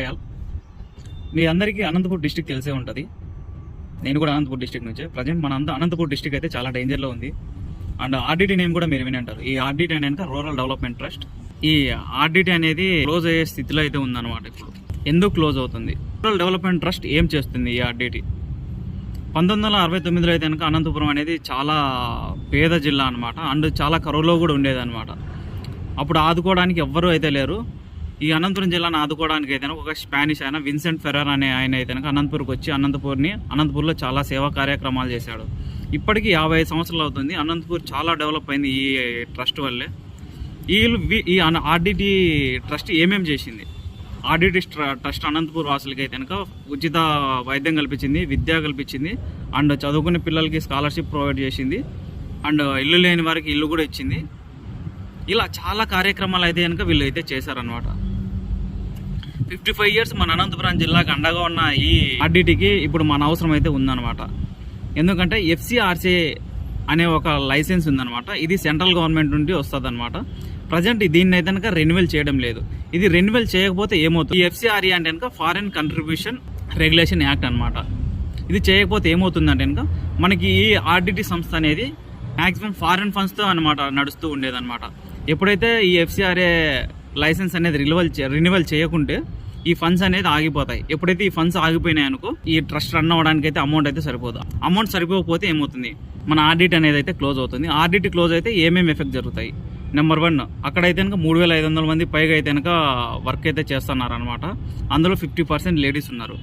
Hi all. మీ అందరికీ Anantapur district తెలిసే ఉంటుంది. నేను కూడా అనంతపూర్ డిస్టిక్ నుంచే. ప్రజెంట్ మన అనంతపూర్ డిస్టిక్ అయితే చాలా డేంజర్లో ఉంది. అండ్ ఆర్డిటీ నేమ్ కూడా మీరు విని అంటారు. ఈ ఆర్డిటీ అనేది రూరల్ డెవలప్మెంట్ ట్రస్ట్. ఈ ఆర్డిటీ అనేది క్లోజ్ అయ్యే స్థితిలో అయితే ఉందన్నమాట. ఇప్పుడు ఎందుకు క్లోజ్ అవుతుంది? రూరల్ డెవలప్మెంట్ ట్రస్ట్ ఏం చేస్తుంది ఈ ఆర్డిటీ? 1969లో అయితే కనుక అనంతపురం అనేది చాలా పేద జిల్లా అనమాట. అండ్ చాలా కరువులో కూడా ఉండేది అనమాట. అప్పుడు ఆదుకోవడానికి ఎవ్వరూ అయితే లేరు. ఈ అనంతపురం జిల్లాను ఆదుకోవడానికి అయితే ఒక స్పానిష్ ఆయన విన్సెంట్ ఫెర్రర్ అనే ఆయన అయితే అనంతపూర్కి వచ్చి అనంతపూర్లో చాలా సేవా కార్యక్రమాలు చేశాడు. ఇప్పటికీ 55 సంవత్సరాలు అవుతుంది. అనంతపూర్ చాలా డెవలప్ అయింది ఈ ట్రస్ట్ వల్లే. ఈ ఆర్డిటీ ట్రస్ట్ ఏమేమి చేసింది? ఆర్డిటీ ట్రస్ట్ అనంతపూర్ వాసులకి అయితే కనుక ఉచిత వైద్యం కల్పించింది, విద్య కల్పించింది, అండ్ చదువుకునే పిల్లలకి స్కాలర్షిప్ ప్రొవైడ్ చేసింది, అండ్ ఇల్లు లేని వారికి ఇల్లు కూడా ఇచ్చింది. ఇలా చాలా కార్యక్రమాలు అయితే కనుక వీళ్ళు అయితే చేశారనమాట. 55 years మన అనంతపురం జిల్లాకు అండగా ఉన్న ఈ ఆర్డిటీకి ఇప్పుడు మన అవసరం అయితే ఉందన్నమాట. ఎందుకంటే FCRCA అనే ఒక లైసెన్స్ ఉందన్నమాట. ఇది సెంట్రల్ గవర్నమెంట్ నుండి వస్తుంది అనమాట. ప్రజెంట్ దీన్ని అయితే కనుక రెన్యువల్ చేయడం లేదు. ఇది రెన్యువల్ చేయకపోతే ఏమవుతుంది? ఈ FCRA అంటే కనుక ఫారెన్ కంట్రిబ్యూషన్ రెగ్యులేషన్ యాక్ట్ అనమాట. ఇది చేయకపోతే ఏమవుతుందంటే కనుక మనకి ఈ ఆర్డిటీ సంస్థ అనేది మ్యాక్సిమం ఫారెన్ ఫండ్స్తో అనమాట నడుస్తూ ఉండేదన్నమాట. ఎప్పుడైతే ఈ FCRA లైసెన్స్ అనేది రెన్యువల్ చేయకుంటే ఈ ఫండ్స్ అనేది ఆగిపోతాయి. ఎప్పుడైతే ఈ ఫండ్స్ ఆగిపోయినాయి అనుకో, ఈ ట్రస్ట్ రన్ అవ్వడానికి అయితే అమౌంట్ అయితే సరిపోదు. అమౌంట్ సరిపోకపోతే ఏమవుతుంది? మన ఆర్డిటీ అనేది అయితే క్లోజ్ అవుతుంది. ఆర్డిటీ క్లోజ్ అయితే ఏమేమి ఎఫెక్ట్ జరుగుతాయి? నెంబర్ 1, అక్కడైతే కనుక 3500 మంది పైగా అయితే కనుక వర్క్ అయితే చేస్తున్నారు అనమాట. అందులో 50% లేడీస్ ఉన్నారు.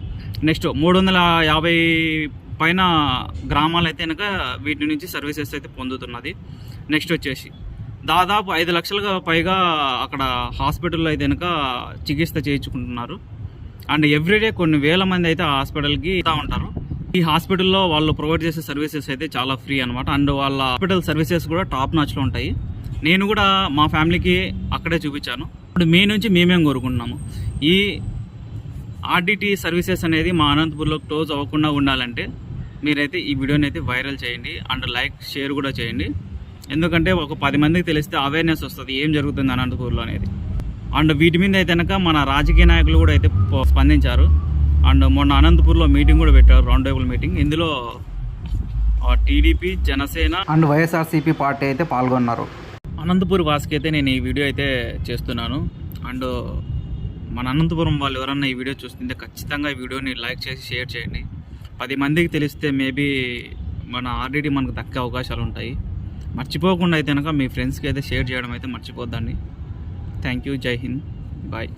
నెక్స్ట్ 350 పైన గ్రామాలు అయితే కనుక వీటి నుంచి సర్వీసెస్ అయితే పొందుతున్నది. నెక్స్ట్ వచ్చేసి దాదాపు 5 లక్షలుగా పైగా అక్కడ హాస్పిటల్లో అయితే కనుక చికిత్స చేయించుకుంటున్నారు. అండ్ ఎవ్రీడే కొన్ని వేల మంది అయితే ఆ హాస్పిటల్కి ఇస్తూ ఉంటారు. ఈ హాస్పిటల్లో వాళ్ళు ప్రొవైడ్ చేసే సర్వీసెస్ అయితే చాలా ఫ్రీ అనమాట. అండ్ వాళ్ళ హాస్పిటల్ సర్వీసెస్ కూడా టాప్ నాచ్లో ఉంటాయి. నేను కూడా మా ఫ్యామిలీకి అక్కడే చూపించాను. ఇప్పుడు మీ నుంచి మేమేం కోరుకుంటున్నాము, ఈ ఆర్డిటీ సర్వీసెస్ అనేది మా అనంతపూర్లో క్లోజ్ అవ్వకుండా ఉండాలంటే మీరైతే ఈ వీడియోని అయితే వైరల్ చేయండి. అండ్ లైక్, షేర్ కూడా చేయండి. ఎందుకంటే ఒక 10 మందికి తెలిస్తే అవేర్నెస్ వస్తుంది ఏం జరుగుతుంది అనంతపూర్లో అనేది. అండ్ వీటి మీద అయితే కనుక మన రాజకీయ నాయకులు కూడా అయితే స్పందించారు. అండ్ మొన్న అనంతపూర్లో మీటింగ్ కూడా పెట్టారు, రౌండ్ టేబుల్ మీటింగ్. ఇందులో TDP, Janasena and YSRCP party అయితే పాల్గొన్నారు. అనంతపూర్ వాసుకి అయితే నేను ఈ వీడియో అయితే చేస్తున్నాను. అండ్ మన అనంతపురం వాళ్ళు ఎవరన్నా ఈ వీడియో చూస్తుంటే ఖచ్చితంగా ఈ వీడియోని లైక్ చేసి షేర్ చేయండి. 10 మందికి తెలిస్తే మేబీ మన ఆర్డిటీ మనకు దక్కే అవకాశాలు ఉంటాయి. మర్చిపోకుండా అయితే కనుక మీ ఫ్రెండ్స్కి అయితే షేర్ చేయడం అయితే మర్చిపోద్దండి. Thank you. జై హింద్. బాయ్.